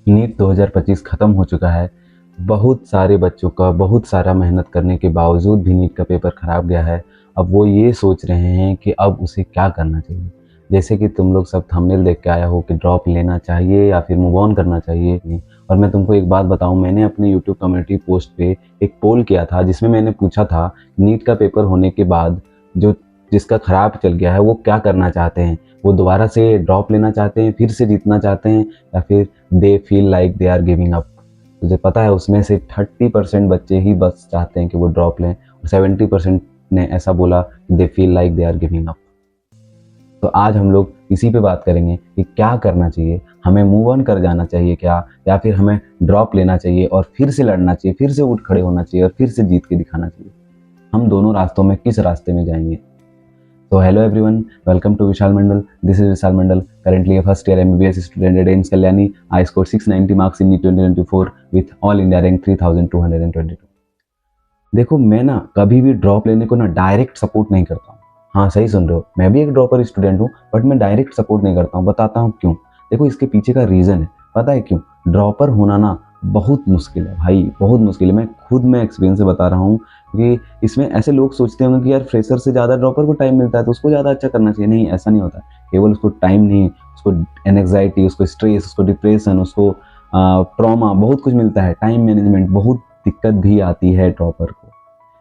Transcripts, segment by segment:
NEET 2025 ख़त्म हो चुका है। बहुत सारे बच्चों का बहुत सारा मेहनत करने के बावजूद भी नीट का पेपर ख़राब गया है। अब वो ये सोच रहे हैं कि अब उसे क्या करना चाहिए। जैसे कि तुम लोग सब थंबनेल देख के आया हो कि ड्रॉप लेना चाहिए या फिर मूव ऑन करना चाहिए। और मैं तुमको एक बात बताऊं, मैंने अपने यूट्यूब कम्युनिटी पोस्ट पे एक पोल किया था जिसमें मैंने पूछा था नीट का पेपर होने के बाद जो जिसका ख़राब चल गया है वो क्या करना चाहते हैं। वो दोबारा से ड्रॉप लेना चाहते हैं, फिर से जीतना चाहते हैं, या फिर they feel like they are giving up. तुझे पता है उसमें से 30% बच्चे ही बस चाहते हैं कि वो ड्रॉप लें और 70% ने ऐसा बोला they feel like they are giving up. तो आज हम लोग इसी पे बात करेंगे कि क्या करना चाहिए, हमें मूव ऑन कर जाना चाहिए क्या, या फिर हमें ड्रॉप लेना चाहिए और फिर से लड़ना चाहिए, फिर से उठ खड़े होना चाहिए और फिर से जीत के दिखाना चाहिए। हम दोनों रास्तों में किस रास्ते में जाएंगे। So hello everyone, welcome to Vishal Mandal. This is Vishal Mandal, currently a first year MBBS student at AIIMS Kalyani. I scored 690 marks in NEET 2024 with all India rank 3222। देखो मैं ना कभी भी ड्रॉप लेने को ना डायरेक्ट सपोर्ट नहीं करता हूँ। हाँ सही सुन रहे हो, मैं भी एक ड्रॉपर स्टूडेंट हूँ, बट मैं डायरेक्ट सपोर्ट नहीं करता हूँ। बताता हूँ क्यों। देखो इसके पीछे का रीज़न है, पता है क्यों। ड्रॉपर होना ना बहुत मुश्किल है भाई, बहुत मुश्किल है। मैं एक्सपीरियंस से बता रहा हूँ कि इसमें ऐसे लोग सोचते होंगे कि यार फ्रेशर से ज़्यादा ड्रॉपर को टाइम मिलता है तो उसको ज़्यादा अच्छा करना चाहिए। नहीं, ऐसा नहीं होता। केवल उसको टाइम नहीं, उसको एनजाइटी, उसको स्ट्रेस, उसको डिप्रेशन, उसको ट्रॉमा, बहुत कुछ मिलता है। टाइम मैनेजमेंट, बहुत दिक्कत भी आती है ड्रॉपर को।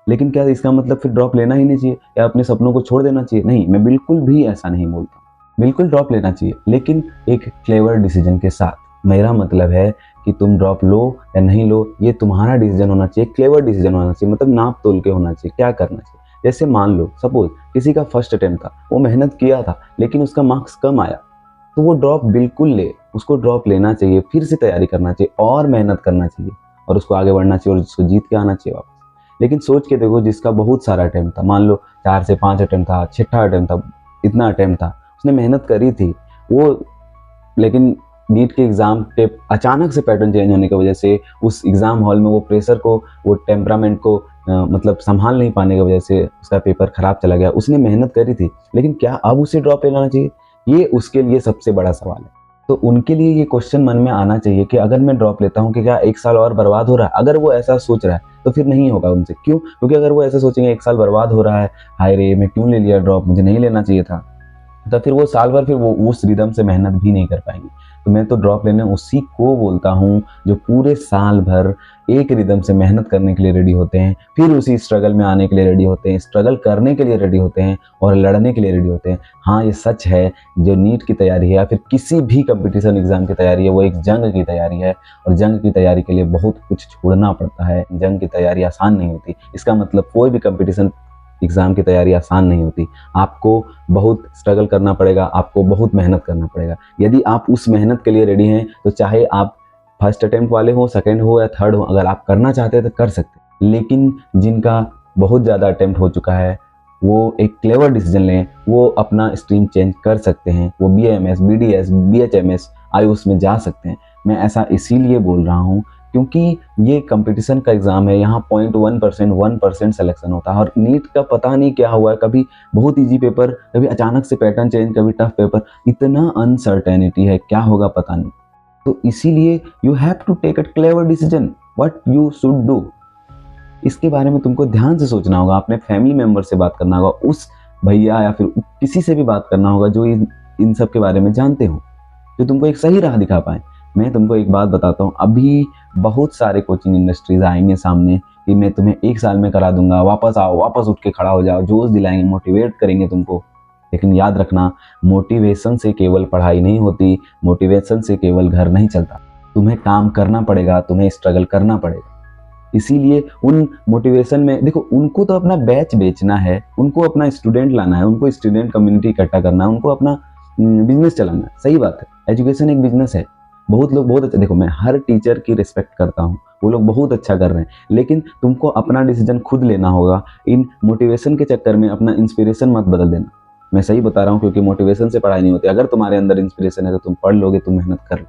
लेकिन क्या इसका मतलब फिर ड्रॉप लेना ही नहीं चाहिए या अपने सपनों को छोड़ देना चाहिए? नहीं, मैं बिल्कुल भी ऐसा नहीं बोलता। बिल्कुल ड्रॉप लेना चाहिए, लेकिन एक क्लेवर डिसीजन के साथ। मेरा मतलब है कि तुम ड्रॉप लो या नहीं लो, ये तुम्हारा डिसीजन होना चाहिए, क्लेवर डिसीजन होना चाहिए, मतलब नाप तोल के होना चाहिए क्या करना चाहिए। जैसे मान लो सपोज किसी का फर्स्ट अटेम्प्ट था, वो मेहनत किया था लेकिन उसका मार्क्स कम आया, तो वो ड्रॉप बिल्कुल ले, उसको ड्रॉप लेना चाहिए, फिर से तैयारी करना चाहिए और मेहनत करना चाहिए और उसको आगे बढ़ना चाहिए और उसको जीत के आना चाहिए वापस। लेकिन सोच के देखो जिसका बहुत सारा अटेम्प्ट था, मान लो 4 से 5 अटेम्प्ट था, 6ठा अटेम्प्ट था, इतना अटेम्प्ट था, उसने मेहनत करी थी वो, लेकिन नीट के एग्ज़ाम पे अचानक से पैटर्न चेंज होने की वजह से उस एग्ज़ाम हॉल में वो प्रेशर को, वो टेम्परामेंट को मतलब संभाल नहीं पाने की वजह से उसका पेपर ख़राब चला गया। उसने मेहनत करी थी, लेकिन क्या अब उसे ड्रॉप लेना चाहिए? ये उसके लिए सबसे बड़ा सवाल है। तो उनके लिए ये क्वेश्चन मन में आना चाहिए कि अगर मैं ड्रॉप लेता हूँ कि क्या 1 साल और बर्बाद हो रहा है? अगर वो ऐसा सोच रहा है तो फिर नहीं होगा उनसे। क्यों? क्योंकि अगर वो ऐसा सोचेंगे 1 साल बर्बाद हो रहा है, हाय रे मैं क्यों ले लिया ड्रॉप, मुझे नहीं लेना चाहिए था, तो फिर वो साल भर फिर वो उस रिदम से मेहनत भी नहीं कर पाएंगे। तो मैं तो ड्रॉप लेने उसी को बोलता हूँ जो पूरे साल भर एक रिदम से मेहनत करने के लिए रेडी होते हैं, फिर उसी स्ट्रगल में आने के लिए रेडी होते हैं, स्ट्रगल करने के लिए रेडी होते हैं और लड़ने के लिए रेडी होते हैं। हाँ ये सच है, जो नीट की तैयारी है या फिर किसी भी कंपटीशन एग्जाम की तैयारी है वो एक जंग की तैयारी है, और जंग की तैयारी के लिए बहुत कुछ छोड़ना पड़ता है। जंग की तैयारी आसान नहीं होती। इसका मतलब कोई भी कंपटीशन एग्ज़ाम की तैयारी आसान नहीं होती। आपको बहुत स्ट्रगल करना पड़ेगा, आपको बहुत मेहनत करना पड़ेगा। यदि आप उस मेहनत के लिए रेडी हैं तो चाहे आप फर्स्ट अटेम्प्ट वाले हो, सेकंड हो या थर्ड हो, अगर आप करना चाहते हैं तो कर सकते हैं। लेकिन जिनका बहुत ज़्यादा अटेम्प्ट हो चुका है वो एक क्लेवर डिसीजन लें, वो अपना स्ट्रीम चेंज कर सकते हैं, वो BAMS, BDS, BHMS, आयुष में जा सकते हैं। मैं ऐसा इसीलिए बोल रहा हूँ क्योंकि ये कंपटीशन का एग्ज़ाम है, यहाँ 0.1%, 1% सिलेक्शन होता है। और नीट का पता नहीं क्या हुआ है, कभी बहुत इजी पेपर, कभी अचानक से पैटर्न चेंज, कभी टफ पेपर, इतना अनसर्टेनिटी है, क्या होगा पता नहीं। तो इसीलिए you have to take a clever decision what you should do. इसके बारे में तुमको ध्यान से सोचना होगा, अपने फैमिली मेम्बर से बात करना होगा, उस भैया या फिर किसी से भी बात करना होगा जो इन सब के बारे में जानते हो, जो तुमको एक सही राह दिखा पाए। मैं तुमको एक बात बताता हूँ, अभी बहुत सारे कोचिंग इंडस्ट्रीज आएंगे सामने कि मैं तुम्हें 1 साल में करा दूंगा, वापस आओ, वापस उठ के खड़ा हो जाओ, जोश दिलाएंगे, मोटिवेट करेंगे तुमको। लेकिन याद रखना, मोटिवेशन से केवल पढ़ाई नहीं होती, मोटिवेशन से केवल घर नहीं चलता। तुम्हें काम करना पड़ेगा, तुम्हें स्ट्रगल करना पड़ेगा। इसीलिए उन मोटिवेशन में देखो, उनको तो अपना बैच बेचना है, उनको अपना स्टूडेंट लाना है, उनको स्टूडेंट कम्युनिटी इकट्ठा करना है, उनको अपना बिजनेस चलाना है। सही बात है, एजुकेशन एक बिजनेस है। बहुत लोग बहुत अच्छा, देखो मैं हर टीचर की रिस्पेक्ट करता हूँ, वो लोग बहुत अच्छा कर रहे हैं, लेकिन तुमको अपना डिसीजन खुद लेना होगा। इन मोटिवेशन के चक्कर में अपना इंस्पिरेशन मत बदल देना। मैं सही बता रहा हूँ, क्योंकि मोटिवेशन से पढ़ाई नहीं होती। अगर तुम्हारे अंदर इंस्पिरेशन है तो तुम पढ़ लोगे, तुम मेहनत कर लो।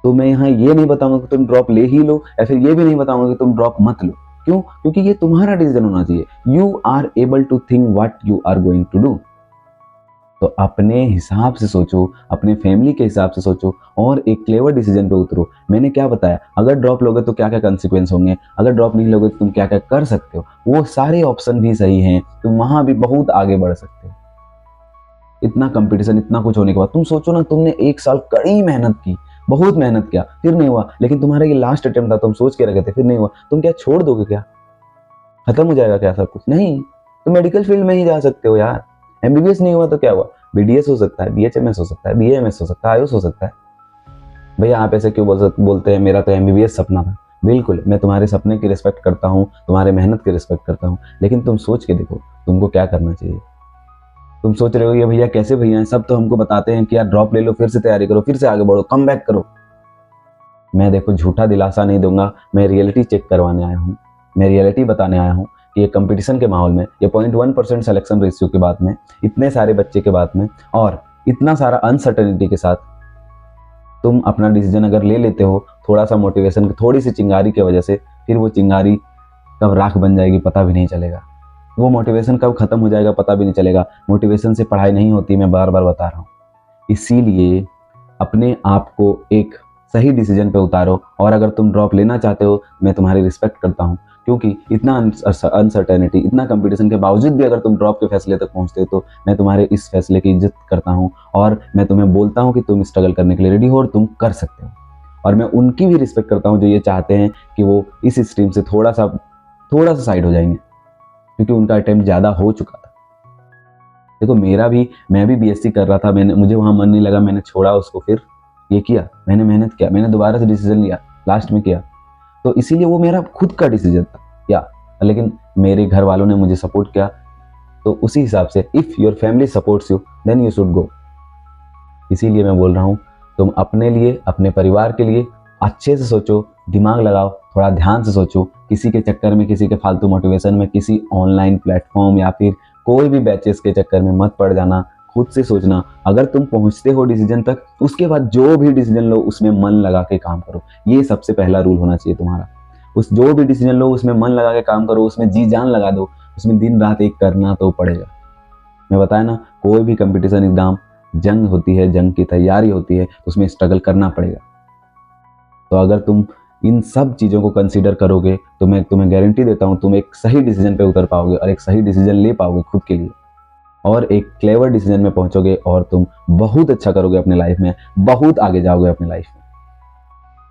तो मैं यहाँ ये नहीं बताऊंगा कि तुम ड्रॉप ले ही लो, या फिर ये भी नहीं बताऊंगा कि तुम ड्रॉप मत लो। क्यों? क्योंकि ये तुम्हारा डिसीजन होना चाहिए। You are able to think what you are going to do. तो अपने हिसाब से सोचो, अपने फैमिली के हिसाब से सोचो और एक क्लेवर डिसीजन पे उतरो। मैंने क्या बताया, अगर ड्रॉप लोगे तो क्या क्या कंसिक्वेंस होंगे, अगर ड्रॉप नहीं लोगे तो तुम क्या क्या कर सकते हो, वो सारे ऑप्शन भी सही हैं, तुम वहां भी बहुत आगे बढ़ सकते हो। इतना कंपटीशन, इतना कुछ होने के बाद तुम सोचो ना, तुमने 1 साल कड़ी मेहनत की, बहुत मेहनत किया, फिर नहीं हुआ, लेकिन तुम्हारा ये लास्ट अटेम्प्ट था, तुम सोच के रखे थे, फिर नहीं हुआ, तुम क्या छोड़ दोगे क्या? खत्म हो जाएगा क्या सब कुछ? नहीं, तुम मेडिकल फील्ड में ही जा सकते हो यार। एमबीबीएस नहीं हुआ तो क्या हुआ, बीडीएस हो सकता है, बीएचएमएस हो सकता है, बीएएमएस हो सकता है, आयुष हो सकता है। भैया आप ऐसे क्यों बोलते हैं मेरा तो एमबीबीएस सपना था। बिल्कुल, मैं तुम्हारे सपने की रिस्पेक्ट करता हूँ, तुम्हारे मेहनत की रिस्पेक्ट करता हूँ, लेकिन तुम सोच के देखो तुमको क्या करना चाहिए। तुम सोच रहे हो ये भैया कैसे भैया हैं, सब तो हमको बताते हैं कि यार ड्रॉप ले लो, फिर से तैयारी करो, फिर से आगे बढ़ो, कम बैक करो। मैं देखो झूठा दिलासा नहीं दूंगा, मैं रियलिटी चेक करवाने आया हूँ, मैं रियलिटी बताने आया हूँ कि ये कंपटीशन के माहौल में, ये 0.1% सिलेक्शन रेशियो के बाद में, इतने सारे बच्चे के बाद में और इतना सारा अनसर्टेनिटी के साथ तुम अपना डिसीजन अगर ले लेते हो, थोड़ा सा मोटिवेशन, थोड़ी सी चिंगारी की वजह से, फिर वो चिंगारी कब राख बन जाएगी पता भी नहीं चलेगा। वो मोटिवेशन कब खत्म हो जाएगा पता भी नहीं चलेगा। मोटिवेशन से पढ़ाई नहीं होती, मैं बार बार बता रहा हूँ। इसीलिए अपने आप को एक सही डिसीजन पे उतारो, और अगर तुम ड्रॉप लेना चाहते हो मैं तुम्हारी रिस्पेक्ट करता हूँ, क्योंकि इतना अनसर्टेनिटी, इतना कंपटीशन के बावजूद भी अगर तुम ड्रॉप के फैसले तक पहुँचते हो तो मैं तुम्हारे इस फैसले की इज्जत करता हूँ, और मैं तुम्हें बोलता हूँ कि तुम स्ट्रगल करने के लिए रेडी हो और तुम कर सकते हो। और मैं उनकी भी रिस्पेक्ट करता हूँ जो ये चाहते हैं कि वो इस स्ट्रीम से थोड़ा सा साइड हो जाएंगे, क्योंकि उनका अटेम्प्ट ज़्यादा हो चुका था। देखो मैं भी बीएससी कर रहा था, मुझे वहाँ मन नहीं लगा, मैंने छोड़ा उसको, फिर ये किया, मैंने मेहनत किया, मैंने दोबारा से डिसीजन लिया, लास्ट में किया। तो इसीलिए वो मेरा खुद का डिसीजन था या, लेकिन मेरे घर वालों ने मुझे सपोर्ट किया, तो उसी हिसाब से if your family supports you then you should go. इसीलिए मैं बोल रहा हूँ, तुम अपने लिए, अपने परिवार के लिए अच्छे से सोचो, दिमाग लगाओ, थोड़ा ध्यान से सोचो। किसी के चक्कर में, किसी के फालतू मोटिवेशन में, किसी ऑनलाइन प्लेटफॉर्म या फिर कोई भी बैचेस के चक्कर में मत पड़ जाना। खुद से सोचना, अगर तुम पहुंचते हो डिसीजन तक, उसके बाद जो भी डिसीजन लो उसमें मन लगा के काम करो। ये सबसे पहला रूल होना चाहिए तुम्हारा। उस जो भी डिसीजन लो उसमें मन लगा के काम करो, उसमें जी जान लगा दो, उसमें दिन रात एक करना तो पड़ेगा। मैं बताया ना, कोई भी कंपटीशन एग्जाम जंग होती है, जंग की तैयारी होती है, उसमें स्ट्रगल करना पड़ेगा। तो अगर तुम इन सब चीज़ों को कंसीडर करोगे तो मैं तुम्हें गारंटी देता हूँ तुम एक सही डिसीजन पे उतर पाओगे और एक सही डिसीजन ले पाओगे खुद के लिए, और एक क्लेवर डिसीजन में पहुंचोगे और तुम बहुत अच्छा करोगे अपने लाइफ में, बहुत आगे जाओगे अपने लाइफ में।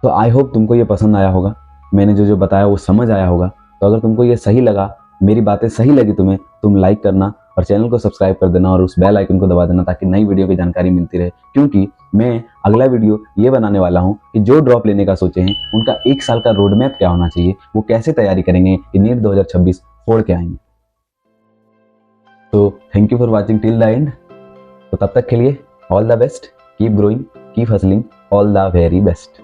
तो आई होप तुमको ये पसंद आया होगा, मैंने जो जो बताया वो समझ आया होगा। तो अगर तुमको ये सही लगा, मेरी बातें सही लगी तुम्हें, तुम लाइक करना और चैनल को सब्सक्राइब कर देना और उस बेल आइकन को दबा देना, ताकि नई वीडियो की जानकारी मिलती रहे। क्योंकि मैं अगला वीडियो ये बनाने वाला हूँ कि जो ड्रॉप लेने का सोचे हैं उनका 1 साल का रोड मैप क्या होना चाहिए, वो कैसे तैयारी करेंगे कि नीट 2026 फोड़ के आएंगे। तो thank you for watching till the end. तो तब तक के लिए all the best, keep growing, keep hustling, all the very best.